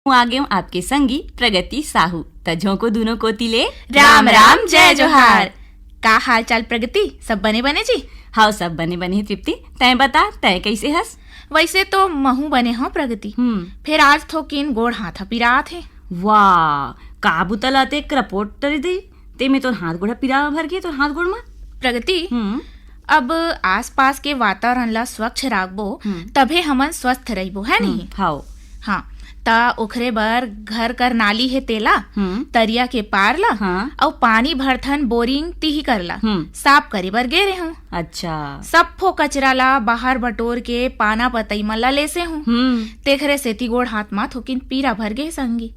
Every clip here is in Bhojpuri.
आगे हूँ आपके संगी प्रगति साहू। तजों को दोनों को तिले राम राम जय जोहार। का हाल चाल प्रगति, सब बने बने जी? हाँ सब बने बने तृप्ति। तय बता तय कैसे हस? वैसे तो महू बने हो प्रगति, फिर आज थोकिन गोड़ हाथा पिरा थे। वाह का बुतलाते क्रपोट तरी दे ते में तो हाथ गोड़ा पिरा भर गए तो हाथ गोड़ में प्रगति अब आसपास के वातावरण ला स्वच्छ राखबो तभे हमन स्वस्थ रहिबो, है नहीं? हाँ ता ओखरे बर घर कर नाली है तेला तरिया के पार ला और पानी भरथन बोरिंग तिही करला साफ करे बर गे रहे हूँ। अच्छा सब फो कचरा ला बाहर बटोर के पाना पतई मल्ला लेसे हूँ। तेखरे सेती गोड़ हाथ मा थोकिन पीरा भर गे संगी।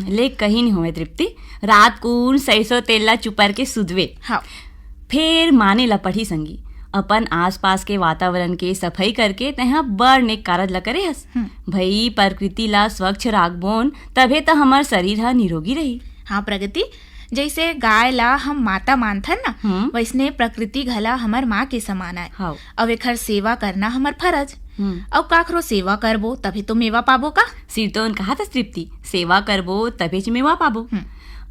ले कहीं नहीं हुए तृप्ति, रात को सरसों तेल ला चुपर के सुधवे। हाँ फिर माने ला पढ़ी संगी अपन आसपास के वातावरण के सफाई करके तहा बड़ नेक कारज ला करे हस। भई प्रकृति ला स्वच्छ राखबोन तभे तो हमार शरीर हा निरोगी रही। हाँ प्रगति, जैसे गाय ला हम माता मानथन ना, वैसने प्रकृति घला हमार माँ के समान है। अब एखर सेवा करना हमार फरज। अब काखरो सेवा करबो तभी तो मेवा पाबो का? सिर तो कहा था तृप्ति, सेवा करबो तभी च मेवा पाबो।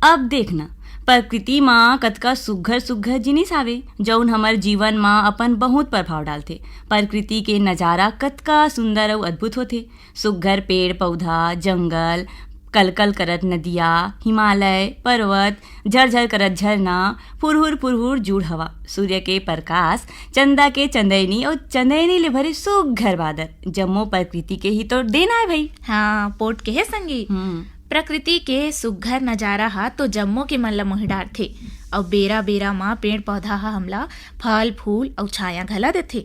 अब देखना प्रकृति माँ कतका सुघर सुघर जिनिस आवे जौन हमार जीवन माँ अपन बहुत प्रभाव डालते। प्रकृति के नजारा कतका सुंदर और अद्भुत होते। सुघर पेड़ पौधा, जंगल, कलकल करत नदिया, हिमालय पर्वत, झरझर करत झरना, फुरहुर फुरहुर जुड़ हवा, सूर्य के प्रकाश, चंदा के चंदैनी और चंदैनी ले भरे सुघर बादल, जम्मो प्रकृति के ही तो देना है भाई। हाँ पोट के है संगी। प्रकृति के सुघर नजारा हा तो जम्मो के मन ला मोहि डारथे और बेरा बेरा माँ पेड़ पौधा हा हमला फल फूल और छाया घला देथे।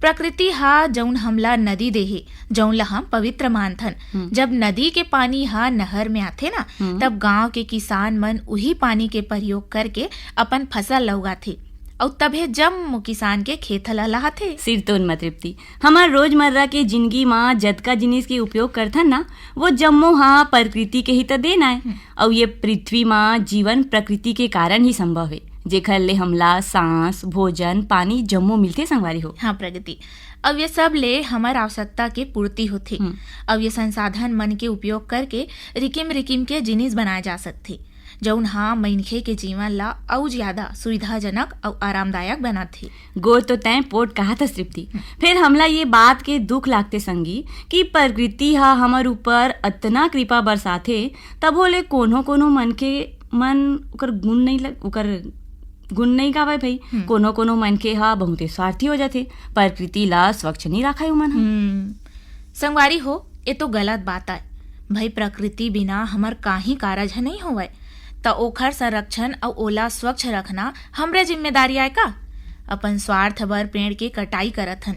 प्रकृति हा जौन हमला नदी देहे जौन ला हम पवित्र मानथन। जब नदी के पानी हा नहर में आथे ना, तब गांव के किसान मन उही पानी के प्रयोग करके अपन फसल ला उगाथे और तभे जम्मो किसान के खेत ला लहाथे। सिर तो मत तृप्ति, हमार रोजमर्रा के जिंदगी माँ जतका जिनिस के उपयोग करथन ना, वो जम्मो हाँ प्रकृति के ही तो देना है। और ये पृथ्वी माँ जीवन प्रकृति के कारण ही संभव है, जेखर ले हमला सांस, भोजन, पानी जम्मो मिलते संगवारी हो। हाँ प्रगति, अब ये सब ले हमार आवश्यकता के पूर्ति होथे। अब ये संसाधन मन के उपयोग करके रिकिम रिकिम के जिनिस बनाए जा सकते जौन हाँ मनखे के जीवन ला और ज्यादा सुविधाजनक और आरामदायक बनाथे। गोर तो तय पोट कहा था तृप्ति। फिर हमला ये बात के दुख लागते संगी कि प्रकृति हा हमार ऊपर इतना कृपा बरसाथे तब बोले कोनो कोनो मन के मन उकर गुण नहीं गावे भाई। कोनो कोनो मन के हा बहुते स्वार्थी हो जाते, प्रकृति ला स्वच्छ नहीं रखा मन। संगवारी हो, ये तो गलत बात है भाई। प्रकृति बिना हमार काही कारज नहीं होवे तो ओखर संरक्षण और ओला स्वच्छ रखना हमरे जिम्मेदारी है का? अपन स्वार्थ बर पेड़ के कटाई करथन,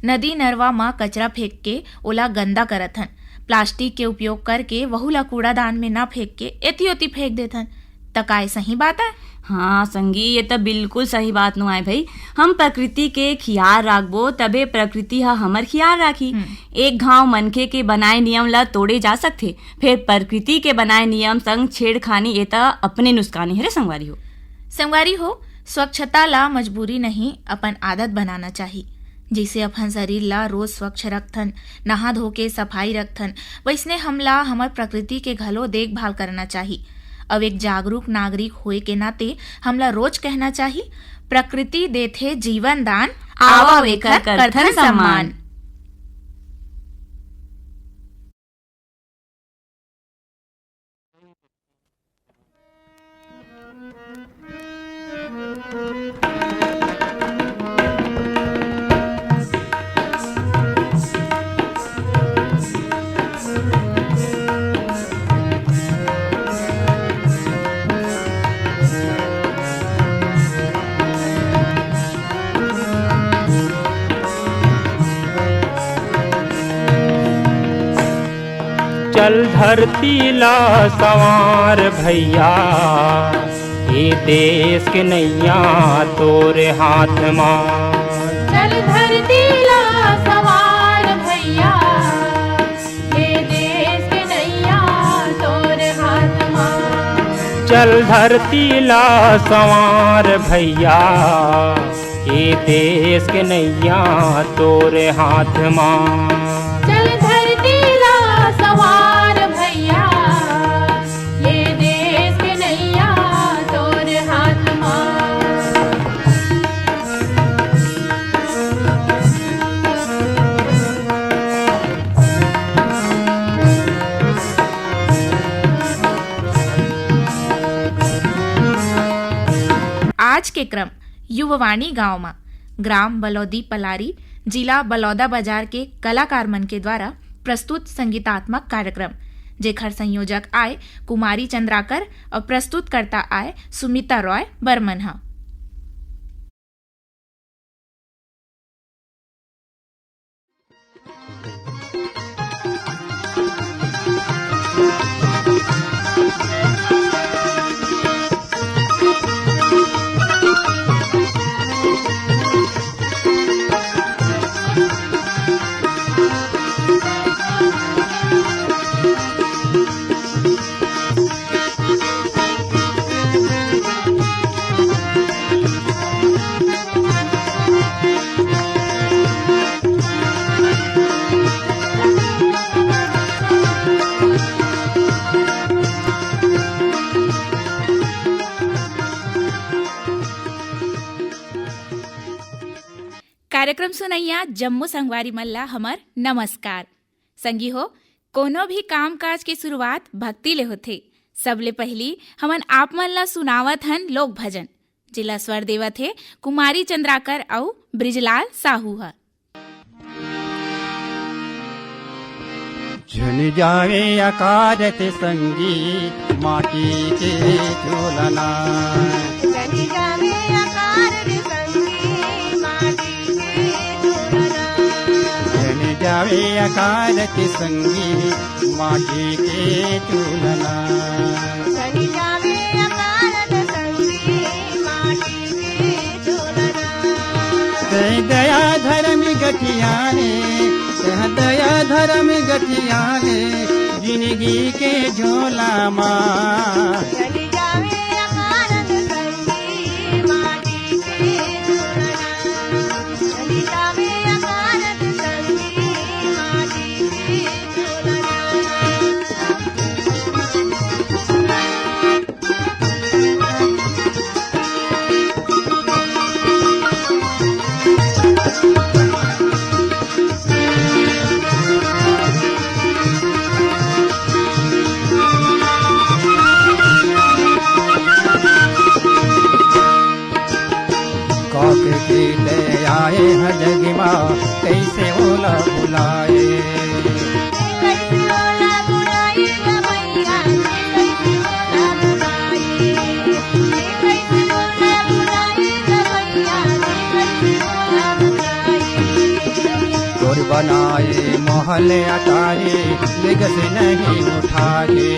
नदी नरवा माँ कचरा फेंक के ओला गंदा करथन, प्लास्टिक के उपयोग करके वहू ला कूड़ादान में न फेंक के एती ओती फेंक देथन। त काय सही बात है? हाँ संगी, ये तो बिल्कुल सही बात नु आए भाई। हम प्रकृति के खियाल राखबो तबे प्रकृति हा हमर खियाल राखी। एक घाव मनखे के बनाए नियम ला तोड़े जा सकथे, फिर प्रकृति के बनाए नियम संग छेड़खानी ये तो अपने नुकसानी है रे संगवारी हो। संगवारी हो, स्वच्छता ला मजबूरी नहीं अपन आदत बनाना चाहिए। जैसे अपन शरीर ला रोज स्वच्छ रखथन, नहा धो के सफाई रखथन, वैसने हमला हमार प्रकृति के घलो देखभाल करना चाहिए। अब एक जागरूक नागरिक होए के नाते हमला रोज कहना चाहिए, प्रकृति देथे जीवन दान, आवा वेकर करथन सम्मान। चल धरती ला सवार भैया, ये देश के नैया तोरे हाथ माँ। चल धरती ला सवार भैया, ये देश के नैया तोरे हाथ माँ। चल धरती ला सवार भैया, ये देश के नैया तोरे हाथ माँ। चल धरती ला सवार आज के क्रम युववाणी गांव में ग्राम बलौदी पलारी जिला बलौदा बाजार के कलाकार मन के द्वारा प्रस्तुत संगीतात्मक कार्यक्रम, जेखर संयोजक आए कुमारी चंद्राकर और प्रस्तुतकर्ता आए सुमिता रॉय बर्मन हा। कार्यक्रम सुनैया जम्मू संगवारी मल्ला हमर नमस्कार। संगी हो, कोनो भी काम काज के शुरुआत भक्ति ले होथे। सबले पहली हमन आप मन ला सुनावत हन लोक भजन, जिला स्वर देवत है कुमारी चंद्राकर और ब्रिजलाल साहू हा। झुन जावे अकारत संगी माटी के झोलना, झुन जावे अकारत संगी माटी के झोलना, झुन जावे अकारत संगी माटी के झोलना, झुन जावे अकारत संगी माटी के झोलना। दया धर्म गठियाने, दया धर्म गठियाने जिंदगी के झोला माँ। झुन जावे अकारत संगी माटी के झोलना, झुन जावे अकारत संगी माटी के झोलना। के ले आए हर जगमा कैसे ओला बुलाए, कैसे ओला बुलाए गमैया, कैसे ओला बुलाए, कैसे ओला बुलाए गमैया, कैसे ओला बुलाए। तोर बनाए महल अटारे लेगस नहीं उठाए,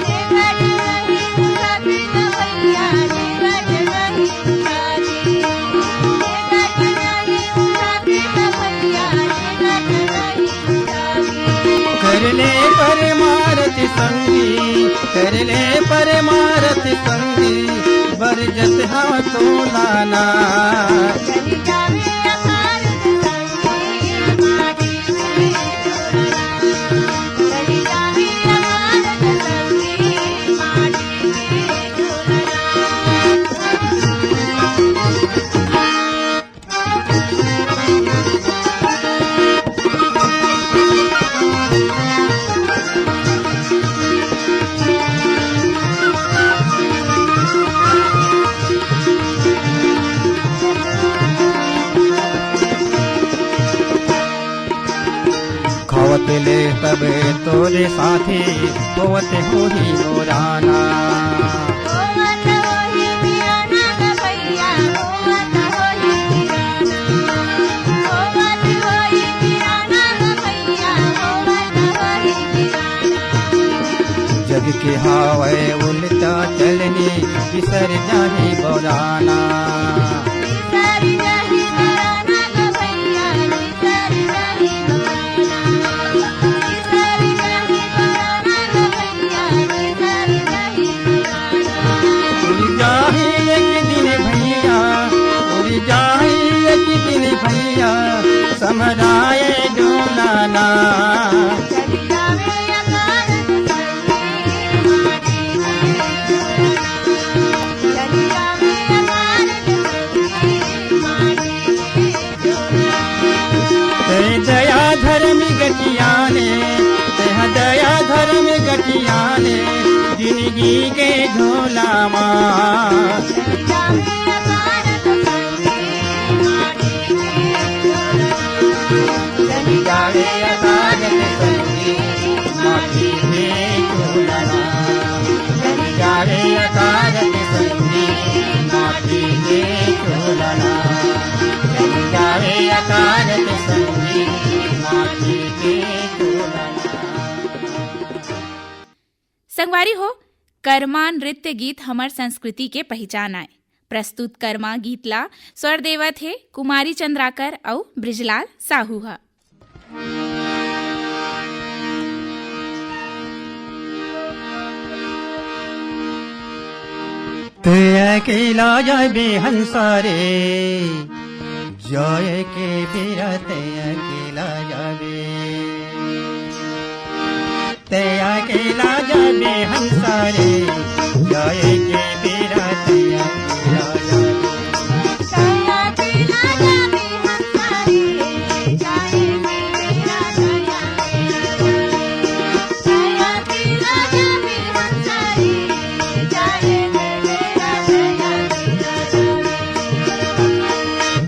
लेगट नहीं उठाते गमैया, लेगट नहीं उठाते, लेगट नहीं उठाते गमैया, लेगट नहीं उठाते। करले परमारत संगी, करले परमारत संगी बरजत हाँ तोलाना। झुन जावे अकारत संगी माटी के झोलना, झुन जावे अकारत संगी माटी के झोलना। खावत ले तबे तोरे साथी होवत होही मोराना, होवत होही बिराना गमैया, होवत होही बिराना, होवत होही बिराना गमैया, होवत होही बिराना। जग के हावे उल्टा चलनी बिसर जाही बोराना, बिसर जाही बोराना गमैया, बिसर जाही बोराना, बिसर जाही बोराना गमैया, बिसर जाही बोराना। उड़ जाही एक दिन भैया, उड़ जाही एक दिन भैया समराए डोलाना। झुन जावे अकारत संगी माटी के झोलना, झुन जावे अकारत संगी भीगी के झोला माँ चली जावे अकारत संगी माटी के झोला चली जावे अकारत संगी माटी के झोला चली जावे अकारत संगी माटी के झोला। संगवारी हो, कर्मा नृत्य गीत हमार संस्कृति के पहचान आए। प्रस्तुत कर्मा गीत ला स्वर देवत है कुमारी चंद्राकर और ब्रिजलाल साहू हा। ते अकेला जाबे हंसारे जय के बेरा ते अकेला जाबे ते अकेला जाबे हंसारे जय के बेरा ते अकेला जाबे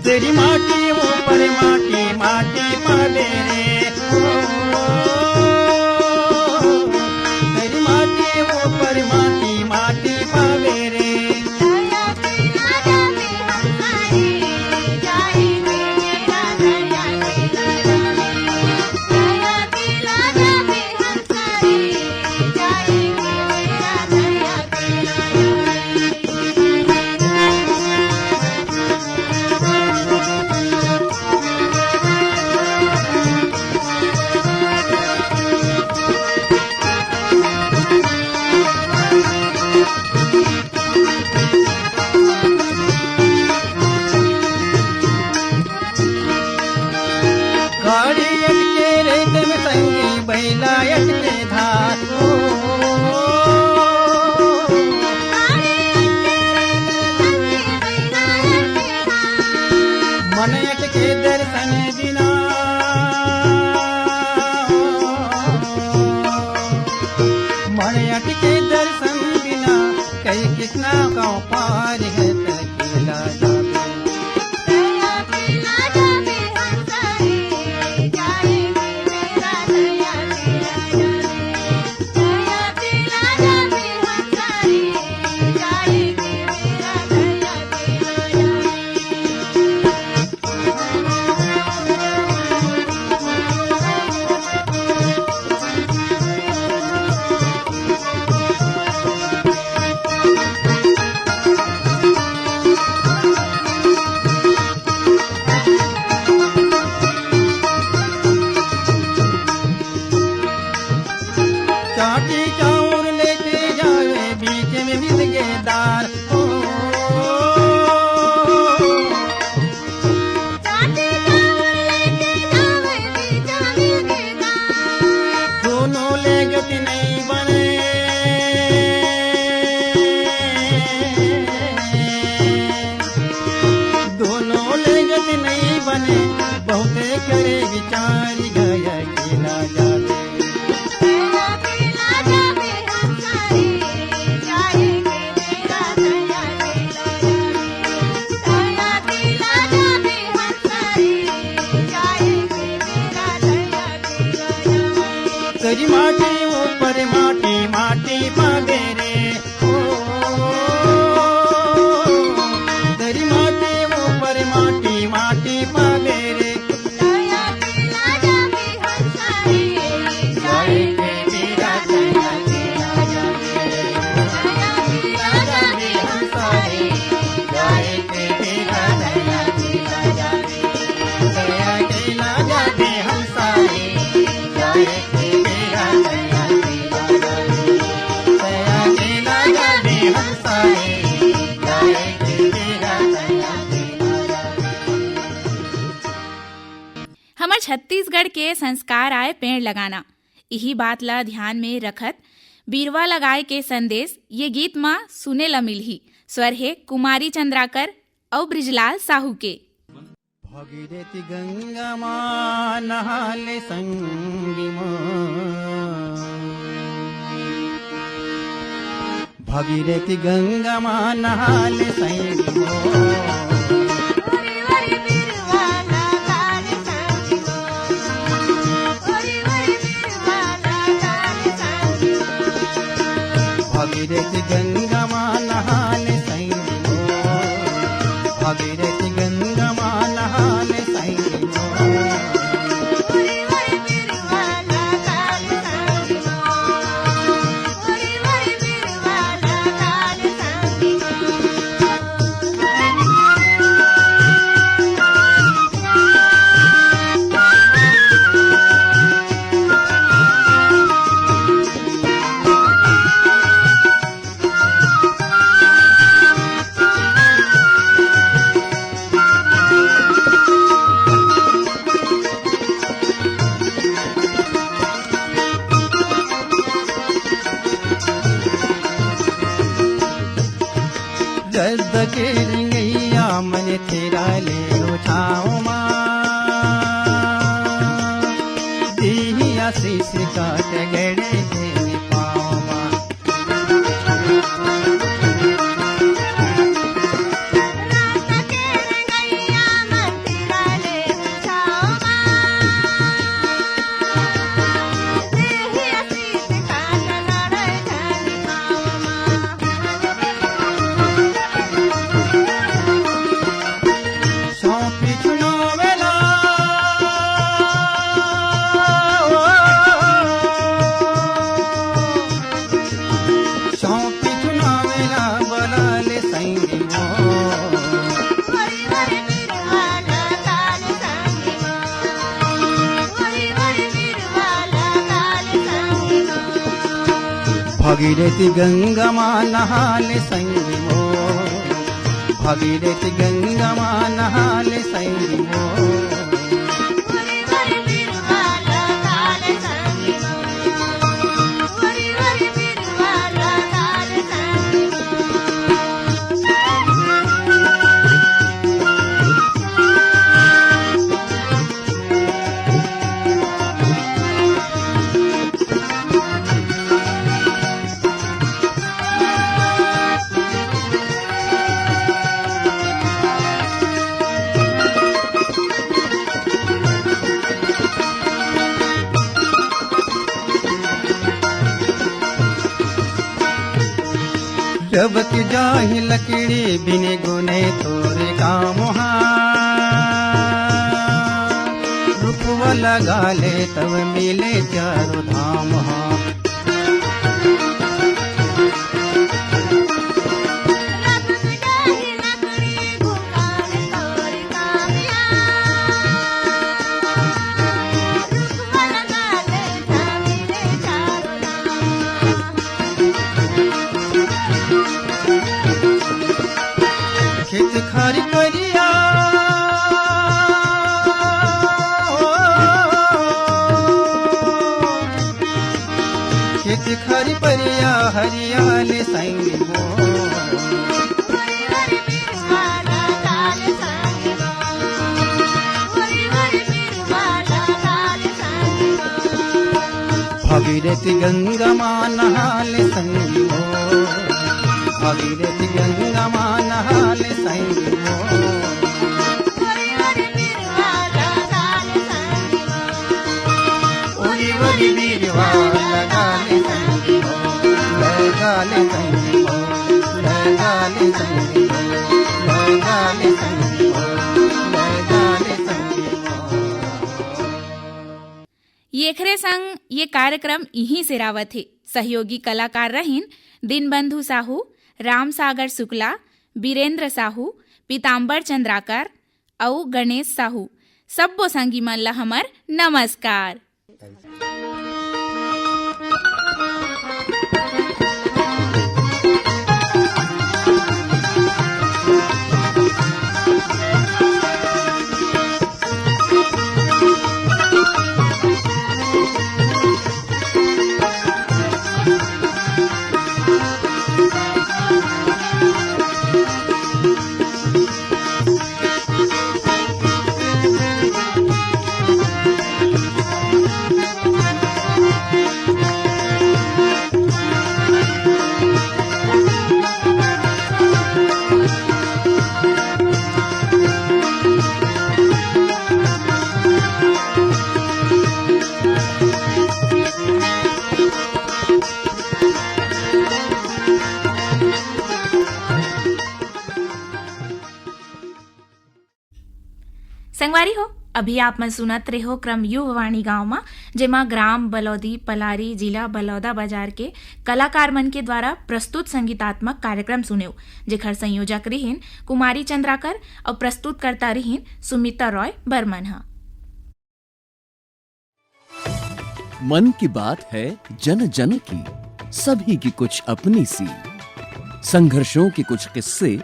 तेरी माटी ऊपर माटी माटी पावे रे तेरी माटी ऊपर माटी माटी पावे रे गाड़ी अटके रेत में संगी बैला अटके धार मन अटके दर्शन बिना मन अटके दर्शन बिना कई कितना गाँव पार है तकेला जाबे चाटी चाउर लेके जावे बीच में मिल गए दार दोनों ले गति नहीं बने दोनों ले गति नहीं बने बहुते करे विचार गया अकेला जाबे तेरी माटी ऊपर माटी माटी पावे रे तेरी माटी ऊपर माटी माटी पावे रे जाए के बेरा दया केला जाबे हंसारे जाए के बेरा दया केला जाबे दया केला जाबे हंसारे जाए के बेरा दया केला जाबे दया केला जाबे हंसारे जाए के बेरा दया केला जाबे। हमार छत्तीसगढ़ के संस्कार आए पेड़ लगाना। यही बात ला ध्यान में रखत बीरवा लगाए के संदेश ये गीत माँ सुने ला मिलही। स्वर है कुमारी चंद्राकर और ब्रिजलाल साहू के। भागीरथी गंगा माँ नहाले संगी माँ भगीरथी गंगा माँ नहाले संगी हो भगीरथी गंगा माँ नहाले संगी हो भगीरथी गंगा माँ नहाले संगी हो के रिंगैया मन तेरा ले लो छाओ माँ दिया शीश काट गड़े देने पाओ माँ भगीरथी गंगा माँ नहाले संगी हो भगीरथी गंगा माँ नहाले संगी हो जबक जाहि लकड़ी बिने गुने तोरे काम रुपवा लगा ले तब मिले चारों धाम खेत खारी परिया खेत खारी परिया हरियाले संगी हो भगीरथी गंगा माँ नहाले संगी हो भगीरथी गंगा माँ नहाले संगी हो ओरी ओरी बीरवा लगाले संगी हो लगाले संगी हो लगाले संगी हो लगाले संगी हो लगाले संगी हो। येखरे संग ये कार्यक्रम यहीं से रावत है। सहयोगी कलाकार रहीन दीनबंधु साहू, राम सागर शुक्ला, बीरेंद्र साहू, पीताम्बर चंद्राकर और गणेश साहू। सब्बो संगी मन ला हमर नमस्कार। संगवारी हो, अभी आप मन सुनत रहे हो क्रम युववाणी गांव में, जेमा ग्राम बलौदी पलारी जिला बलौदा बाजार के कलाकार मन के द्वारा प्रस्तुत संगीतात्मक कार्यक्रम सुनेव, जेखर संयोजक रहीन कुमारी चंद्राकर और प्रस्तुत करता रहीन सुमिता रॉय बर्मन हा। मन की बात है जन जन की, सभी की कुछ अपनी सी, संघर्षों के कुछ किस्से,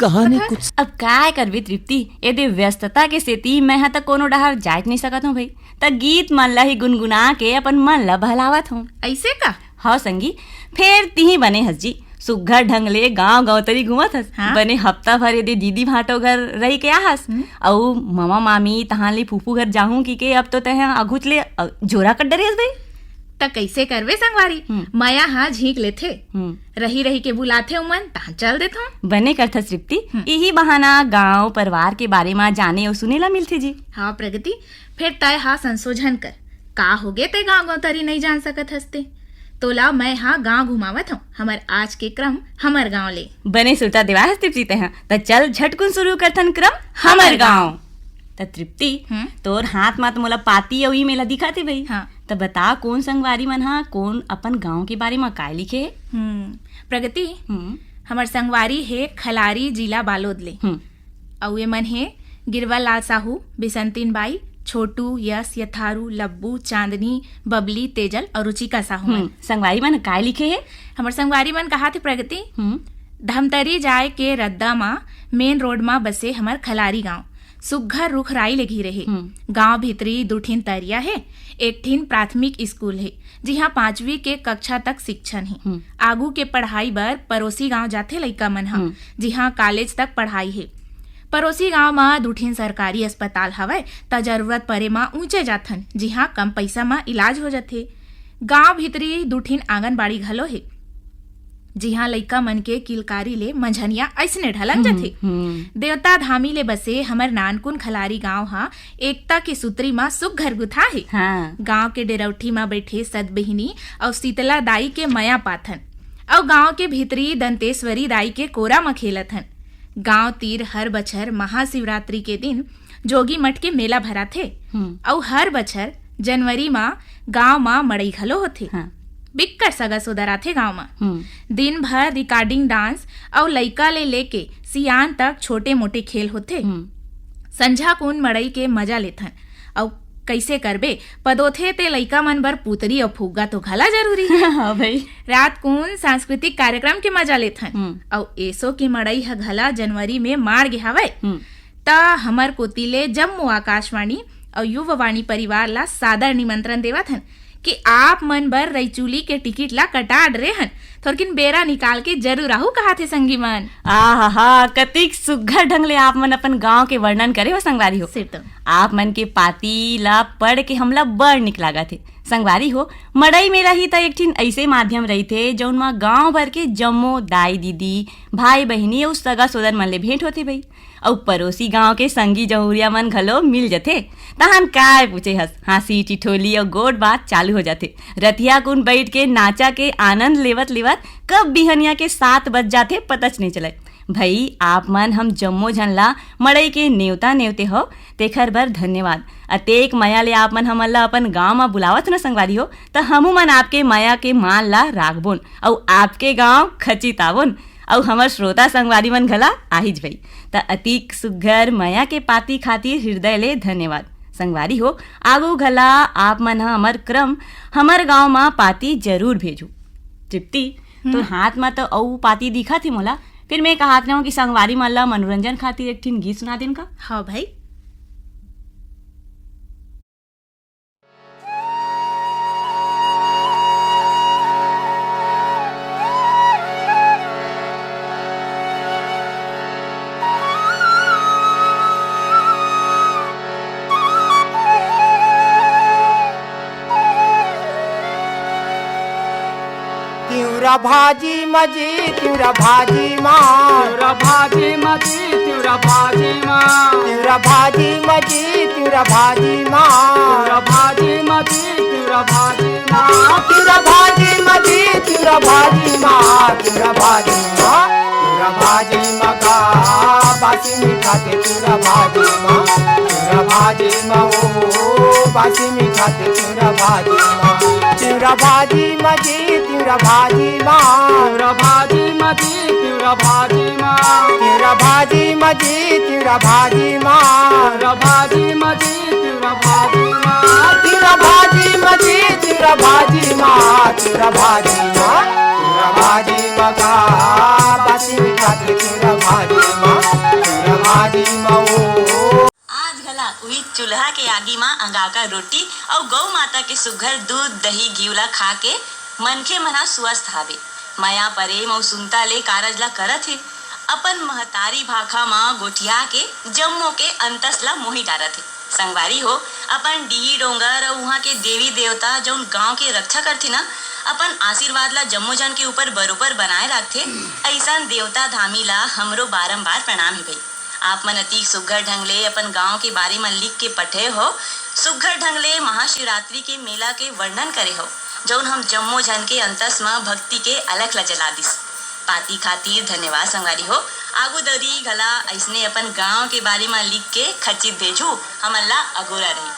कहानी कुछ। अब काय करबी तृप्ति, यदि व्यस्तता के सेती मैं हा त कोनो डहर जाट नहीं सकत हूँ भाई, त गीत मन ला ही गुनगुना के अपन मन ला बहलावत हूँ। ऐसे का? हाँ संगी, फिर तिही बने हस जी, सुघर ढंग ले गाँव गाँव तरी घूमत हस। हाँ? बने हफ्ता भर यदि दीदी भाटो घर रही के आहस, औ मामा मामी तहां ले फूफू घर जाहूं की के अब तो तह अघुच ले जोरा कट डरे हस भाई। त कैसे करवे संगवारी, माया हाँ झींक लेथे, रही रही के बुलाथे उमन तहाँ चल देथो। बने करथा तृप्ति, यही बहाना गांव परिवार के बारे में जाने और सुने ला मिलथे जी। हाँ प्रगति, फिर तय हाँ संशोधन कर, का होगे ते गाँव गाँव तरी नहीं जान सकत हस्ते, तोला मैं हाँ गाँव घुमावत हूँ हमार आज के क्रम हमर गाँव ले। बने सुरता देवा हस तृप्ति तह, त चल झटकुन शुरू करथन क्रम हमर गाँव। त तृप्ति, तोर हाथ में तो मोला पाती अउ ई मेला दिखा थे भाई। हाँ। त बता कौन संगवारी मन हा कौन अपन गांव के बारे में काय लिखे है? प्रगति, हमर संगवारी है खलारी जिला बालोद ले, अउ ए मन है गिरवा लाल साहू, बिसंतीन बाई, छोटू, यश, यथारू, लब्बू, चांदनी, बबली, तेजल और रुचिका साहू। संगवारी मन काय लिखे है? हमर संगवारी मन कहा थे प्रगति, धमतरी जाए के रद्दा मा मेन रोड मा बसे हमर खलारी गांव, सुघर रुखराई ले घिरे है। गांव भीतरी दुठिन तरिया है, एक ठिन प्राथमिक स्कूल है जिहाँ 5वीं के कक्षा तक शिक्षण है। आगू के पढ़ाई बर पड़ोसी गांव जाथे लइका मन हा, जिहाँ कॉलेज तक पढ़ाई है। पड़ोसी गांव में दुठिन सरकारी अस्पताल हवय, त जरूरत परे मा ऊंचे जाथन, जिहाँ कम पैसा मा इलाज हो जाथे। गांव भीतरी दुठिन आंगनबाड़ी घलो है, जिहाँ लइका मन के किलकारी ले मंझनिया ऐसने ढलन जाथे। देवता धामी ले बसे हमर नानकुन खलारी गांव हा एकता के सूत्री मा सुघर गुथा है। गांव के डेरौठी मा बैठे सद बहिनी और शीतला दाई के मया पाथन, और गांव के भीतरी दंतेश्वरी दाई के कोरा मा खेलथन। गांव तीर हर बछर महाशिवरात्रि के दिन जोगी मठ के मेला भरा थे, और हर बछर जनवरी मा गांव मा मड़ई घलो होथे। बिक्कर सगा सोदर आथे गांव में। दिन भर रिकॉर्डिंग डांस और लइका ले लेके सियान तक छोटे मोटे खेल होथे। संझा कुन मड़ई के मजा लेथन, और कैसे करबे पदोथे ते लइका मन बर पुतरी और फुग्गा तो घला जरूरी है। हाँ भाई। रात कुन सांस्कृतिक कार्यक्रम के मजा लेथन, और एसो की मड़ई ह घला जनवरी में मार गे हवय। ता हमर कोती ले जम्मू आकाशवाणी और युववाणी परिवार ला सादर निमंत्रण देवत हन कि आप मन बर रईचूली के टिकट ला कटा डरे हन, थोरकिन बेरा निकाल के जरूर आहू कहा थे संगी मन। आहा, कतिक सुघर ढंग ले आप मन अपन गांव के वर्णन करे हो संगवारी हो। सिर्फ तो आप मन के पाती ला पढ़ के हमला बड़ निक लागा थे संगवारी हो। मड़ई मेला ही त एक ठिन ऐसे माध्यम रही थे जौन मा गांव भर के जम्मो दाई दीदी भाई बहिनी और सगा सोदर मन ले भेंट होते भाई, और पड़ोसी गांव के संगी जहुरिया मन घलो मिल जथे। तहन काय पूछे हस, हासी टिठोली और गोड बात चालू हो जाते। रतिया कुन बैठ के नाचा के आनंद लेवत लेवत कब बिहनिया के 7 बज जाते पतच नहीं चले। भाई आप मन हम जम्मो झन ला मड़ई के नेवता नेवते हो, तेखर बर धन्यवाद। अतेक माया ले आप मन हमन ला अपन गांव में बुलावत न संगवारी हो, त हमू मन आपके माया के मान ला राखबोन और आपके गांव खचिताबोन, और हमर श्रोता संगवारी मन घला आहिज भाई। त अतिक सुघर माया के पाती खातिर हृदय ले धन्यवाद संगवारी हो। आगू घला आप मन हमर क्रम हमर गांव में पाती जरूर भेजू। तृप्ति, तो हाथ में तो औ पाती दिखा थी मोला, फिर मैं कहा हूँ कि संगवारी मन ला मनोरंजन खातिर एक ठिन गीत सुना देन का। हाँ भाई। तिउरा भाजी मजी तिउरा भाजी माँ, तिउरा भाजी मजी तिउरा भाजी माँ, तिउरा भाजी मजी तिउरा भाजी माँ, तिउरा भाजी मजी तिउरा भाजी माँ, तिउरा भाजी मजी तिउरा भाजी माँ, तिउरा भाजी माँ, तिउरा भाजी मका बासी मीठा के तिउरा भाजी माँ, तिउरा भाजी मा ओ बासी मिठाते चिवड़ा भाजी मा चिवड़ा भाजी मा जी चिवड़ा भाजी मा चिवड़ा भाजी मजी चिवड़ा भाजी माँ चिवड़ा भाजी मा जी चिवड़ा भाजी मा चिवड़ा भाजी मजी चिवड़ा भाजी माँ चिवड़ा भाजी मा जी चिवड़ा भाजी मा चिवड़ा भाजी मा चिवड़ा भाजी मा का बासी मिठाते चिवड़ा भाजी मा चिवड़ा भाजी मा ओ आज घला उही चूल्हा के आगी माँ अंगाका रोटी और गौ माता के सुघर दूध दही घिवला खा के मनखे मना स्वस्थ हावे। माया परे मऊ सुनता ले कारज ला करत हे अपन महतारी भाखा माँ गोठिया के जम्मो के अंतस ला मोही डारत हे। संगवारी हो अपन डीही डोंगर और वहाँ के देवी देवता जौन गांव के रक्षा करथे ना अपन आशीर्वाद ला जम्मो जन के ऊपर बरोबर बनाए रखथे। ऐसा देवता धामी ला हमरो बारंबार प्रणाम है भाई। आप मन अति सुघर ढंग ले अपन गांव के बारे में लिख के पढ़े हो, सुघर ढंग ले महाशिवरात्रि के मेला के वर्णन करे हो जौन हम जम्मो जन के अंतस में भक्ति के अलख ला जला दिस। पाती खातिर धन्यवाद संगवारी हो। आगू दरी घला ऐसने अपन गांव के बारे में लिख के खचित भेजू हमन ला अगोरा रही।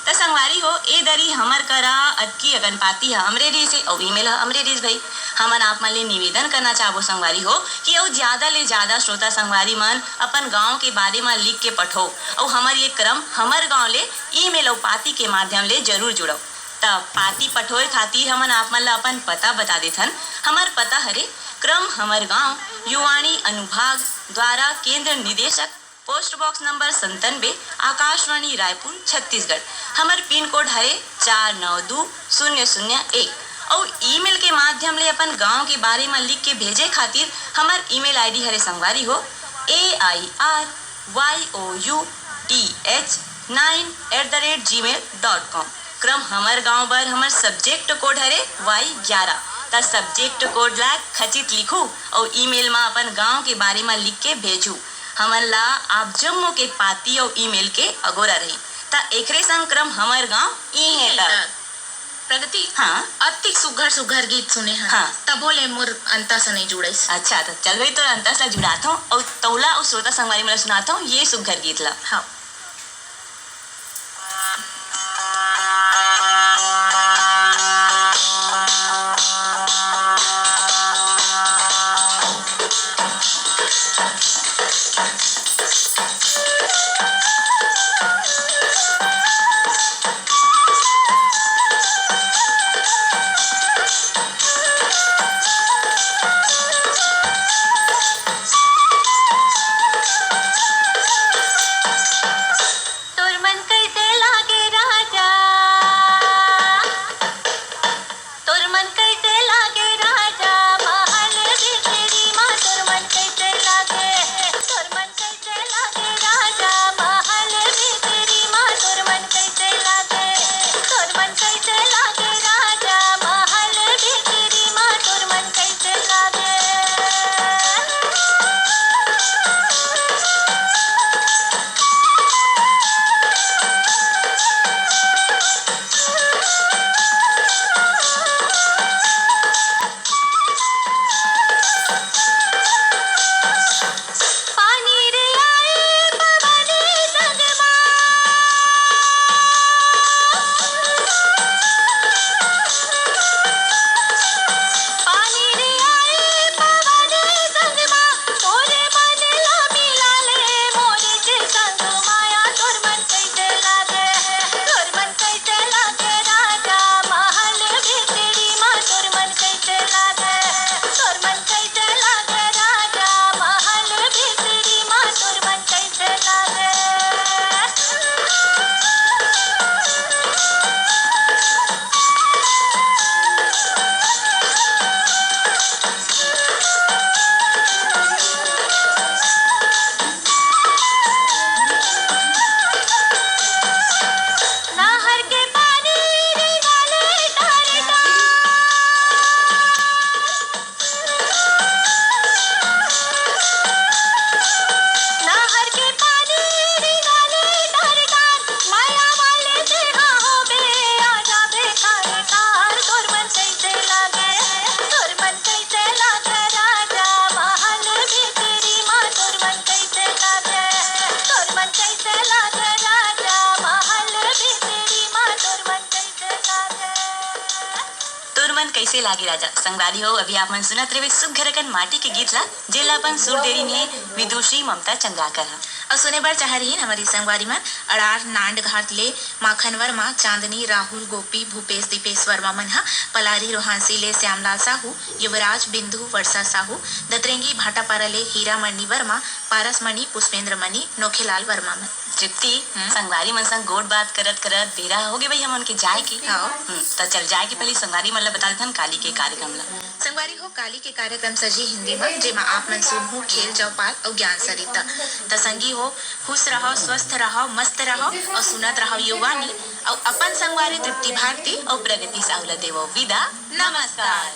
त संगवारी हो ए दरी हमर करा अतकी अगन पाती है हमरे री से और ईमेल है हमरे रीस भाई। हमन आप मन ले निवेदन करना चाहबो संगवारी हो कि और ज्यादा ले ज्यादा श्रोता संगवारी मन अपन गांव के बारे में लिख के पठो और हमर ये क्रम हमर गांव ले ईमेल और पाती के माध्यम ले जरूर जुड़ो। तब पाती पठोए खातिर हमन आप मन ला अपन पता बता देथन। हमर पता हरे क्रम हमर गांव युवाणी अनुभाग द्वारा केंद्र निदेशक post box number 97 Akashvani Raipur Chhattisgarh. हमर पिन कोड हरे 492001 और ईमेल के माध्यम ले अपन गांव के बारे में लिख के भेजे खातिर हमर ईमेल आईडी हरे संगवारी हो airyoudh9@gmail.com। क्रम हमर गांव बर हमर सब्जेक्ट कोड हरे Y11 त सब्जेक्ट कोड ला खचित लिखू और ईमेल में अपन गांव के बारे में लिख के भेजू। हमन ला आप जम्मो के पाती और ईमेल के अगोरा रही त एकरे संग क्रम हमर गांव ई है तक प्रगति हाँ अति सुघर सुघर गीत सुने हैं हाँ। तबो ले मोर अंता से नहीं जुड़े। अच्छा तो चल भाई तो अंतस ला जुड़ात हूँ और तौला और श्रोता संगवारी में सुनाता हूँ ये सुघर गीत ला। हाँ लागे राजा संगवारी हो अभी आप मन सुनत रहे सुघरकन माटी के गीत ला जेला अपन सुर देरी ने विदुषी ममता चंद्राकर हा। और सुने बर चाह रही हमारी संगवारी मन अड़ार नांड घाट ले माखन वर्मा चांदनी राहुल गोपी भूपेश दीपेश वर्मा मन हा पलारी रोहांसी ले श्यामलाल साहू युवराज बिंदु वर्षा साहू दतरेंगी भाटापारा ले हीरा मणि वर्मा पारस मणि पुष्पेंद्र मणि नोखेलाल वर्मा मन। तृप्ति संगवारी मन संग गोड बात करत करत बेरा हो गए भाई हमन के जाए की। हाँ। तो चल जाए के पहले संगवारी मन ला बता देथन काली के कार्यक्रम ला। संगवारी हो काली के कार्यक्रम सजी हिंदी में जेमा आप मन सुनहु खेल चौपाल और ज्ञान सरिता त संगी हो खुश रहो स्वस्थ रहो मस्त रहो और सुनत रहो युवानी और अपन संगवारी तृप्ति भारती और प्रगति साहुला देवो विदा नमस्कार।